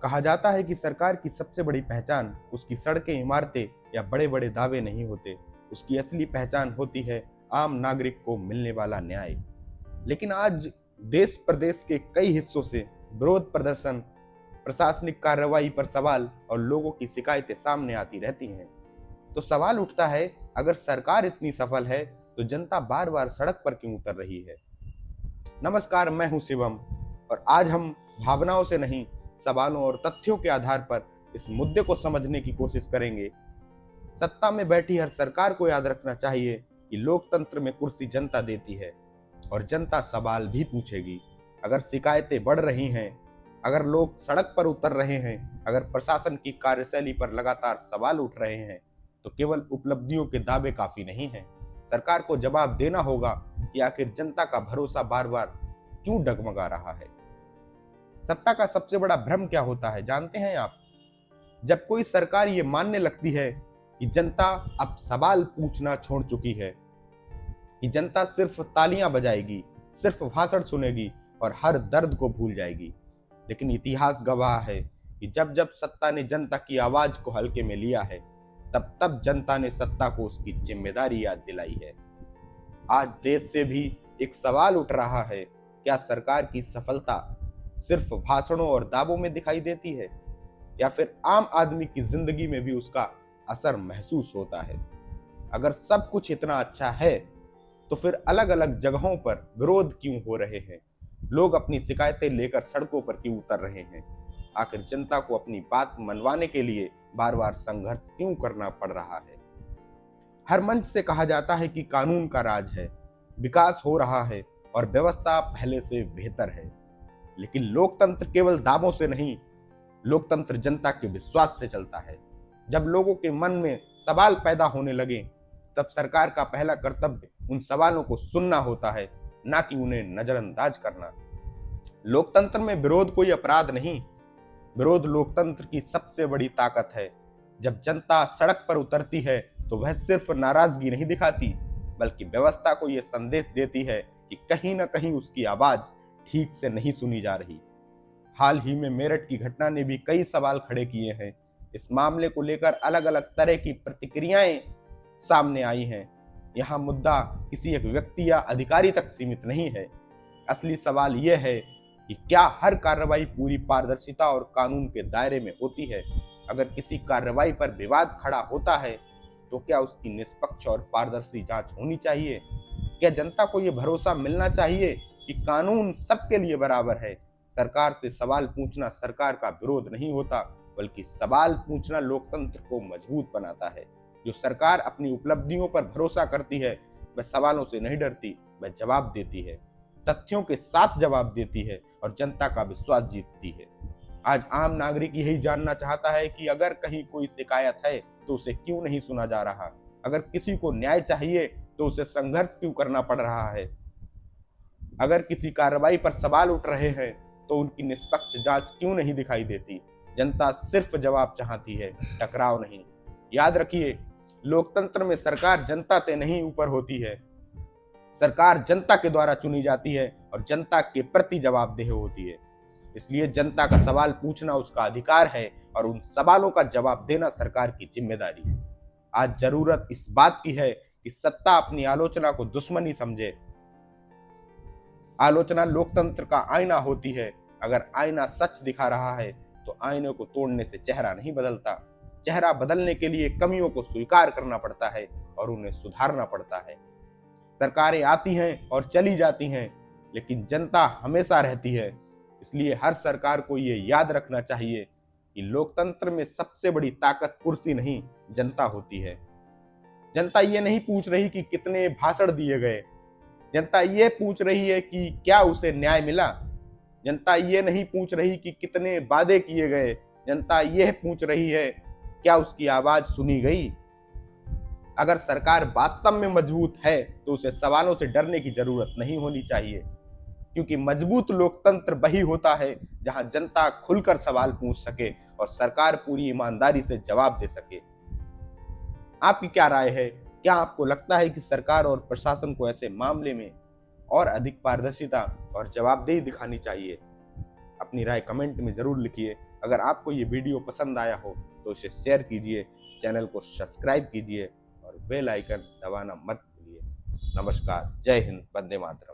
कहा जाता है कि सरकार की सबसे बड़ी पहचान उसकी सड़कें, इमारतें या बड़े बड़े दावे नहीं होते। उसकी असली पहचान होती है आम नागरिक को मिलने वाला न्याय। लेकिन आज देश प्रदेश के कई हिस्सों से विरोध प्रदर्शन, प्रशासनिक कार्रवाई पर सवाल और लोगों की शिकायतें सामने आती रहती हैं। तो सवाल उठता है, अगर सरकार इतनी सफल है तो जनता बार बार सड़क पर क्यों उतर रही है। नमस्कार, मैं हूं शिवम और आज हम भावनाओं से नहीं, सवालों और तथ्यों के आधार पर इस मुद्दे को समझने की कोशिश करेंगे। सत्ता में बैठी हर सरकार को याद रखना चाहिए कि लोकतंत्र में कुर्सी जनता देती है और जनता सवाल भी पूछेगी। अगर शिकायतें बढ़ रही हैं, अगर लोग सड़क पर उतर रहे हैं, अगर प्रशासन की कार्यशैली पर लगातार सवाल उठ रहे हैं, तो केवल उपलब्धियों के दावे काफी नहीं हैं। सरकार को जवाब देना होगा कि आखिर जनता का भरोसा बार बार क्यों डगमगा रहा है। सत्ता का सबसे बड़ा भ्रम क्या होता है, जानते हैं आप? जब कोई सरकार ये मानने लगती है कि जनता अब सवाल पूछना छोड़ चुकी है, कि जनता सिर्फ तालियां बजाएगी, सिर्फ भाषण सुनेगी और हर दर्द को भूल जाएगी। लेकिन इतिहास गवाह है कि जब जब सत्ता ने जनता की आवाज को हल्के में लिया है, तब तब जनता ने सत्ता को उसकी जिम्मेदारी याद दिलाई है। आज देश से भी एक सवाल उठ रहा है, क्या सरकार की सफलता सिर्फ भाषणों और दावों में दिखाई देती है या फिर आम आदमी की जिंदगी में भी उसका असर महसूस होता है। अगर सब कुछ इतना अच्छा है तो फिर अलग अलग जगहों पर विरोध क्यों हो रहे हैं, लोग अपनी शिकायतें लेकर सड़कों पर क्यों उतर रहे हैं, आखिर जनता को अपनी बात मनवाने के लिए बार बार संघर्ष क्यों करना पड़ रहा है। हर मंच से कहा जाता है कि कानून का राज है, विकास हो रहा है और व्यवस्था पहले से बेहतर है। लेकिन लोकतंत्र केवल दावों से नहीं, लोकतंत्र जनता के विश्वास से चलता है। जब लोगों के मन में सवाल पैदा होने लगे, तब सरकार का पहला कर्तव्य उन सवालों को सुनना होता है, ना कि उन्हें नजरअंदाज करना। लोकतंत्र में विरोध कोई अपराध नहीं, विरोध लोकतंत्र की सबसे बड़ी ताकत है। जब जनता सड़क पर उतरती है तो वह सिर्फ नाराजगी नहीं दिखाती, बल्कि व्यवस्था को यह संदेश देती है कि कहीं ना कहीं उसकी आवाज ठीक से नहीं सुनी जा रही। हाल ही में मेरठ की घटना ने भी कई सवाल खड़े किए हैं। इस मामले को लेकर अलग अलग तरह की प्रतिक्रियाएं सामने आई हैं। यहाँ मुद्दा किसी एक व्यक्ति या अधिकारी तक सीमित नहीं है। असली सवाल यह है कि क्या हर कार्रवाई पूरी पारदर्शिता और कानून के दायरे में होती है। अगर किसी कार्रवाई पर विवाद खड़ा होता है तो क्या उसकी निष्पक्ष और पारदर्शी जांच होनी चाहिए। क्या जनता को यह भरोसा मिलना चाहिए कि कानून सबके लिए बराबर है। सरकार से सवाल पूछना सरकार का विरोध नहीं होता, बल्कि सवाल पूछना लोकतंत्र को मजबूत बनाता है। जो सरकार अपनी उपलब्धियों पर भरोसा करती है, वह सवालों से नहीं डरती, वह जवाब देती है, तथ्यों के साथ जवाब देती है और जनता का विश्वास जीतती है। आज आम नागरिक यही जानना चाहता है कि अगर कहीं कोई शिकायत है तो उसे क्यों नहीं सुना जा रहा। अगर किसी को न्याय चाहिए तो उसे संघर्ष क्यों करना पड़ रहा है। अगर किसी कार्रवाई पर सवाल उठ रहे हैं तो उनकी निष्पक्ष जांच क्यों नहीं दिखाई देती। जनता सिर्फ जवाब चाहती है, टकराव नहीं। याद रखिए, लोकतंत्र में सरकार जनता से नहीं ऊपर होती है। सरकार जनता के द्वारा चुनी जाती है और जनता के प्रति जवाबदेह होती है। इसलिए जनता का सवाल पूछना उसका अधिकार है और उन सवालों का जवाब देना सरकार की जिम्मेदारी है। आज जरूरत इस बात की है कि सत्ता अपनी आलोचना को दुश्मनी समझे। आलोचना लोकतंत्र का आईना होती है। अगर आईना सच दिखा रहा है तो आईने को तोड़ने से चेहरा नहीं बदलता। चेहरा बदलने के लिए कमियों को स्वीकार करना पड़ता है और उन्हें सुधारना पड़ता है। सरकारें आती हैं और चली जाती हैं, लेकिन जनता हमेशा रहती है। इसलिए हर सरकार को ये याद रखना चाहिए कि लोकतंत्र में सबसे बड़ी ताकत कुर्सी नहीं, जनता होती है। जनता ये नहीं पूछ रही कि कितने भाषण दिए गए, जनता ये पूछ रही है कि क्या उसे न्याय मिला। जनता ये नहीं पूछ रही कि कितने वादे किए गए, जनता यह पूछ रही है क्या उसकी आवाज सुनी गई। अगर सरकार वास्तव में मजबूत है तो उसे सवालों से डरने की जरूरत नहीं होनी चाहिए, क्योंकि मजबूत लोकतंत्र वही होता है जहां जनता खुलकर सवाल पूछ सके और सरकार पूरी ईमानदारी से जवाब दे सके। आपकी क्या राय है? क्या आपको लगता है कि सरकार और प्रशासन को ऐसे मामले में और अधिक पारदर्शिता और जवाबदेही दिखानी चाहिए? अपनी राय कमेंट में जरूर लिखिए। अगर आपको ये वीडियो पसंद आया हो तो इसे शेयर कीजिए, चैनल को सब्सक्राइब कीजिए और बेल आइकन दबाना मत भूलिए। नमस्कार, जय हिंद, वंदे मातरम।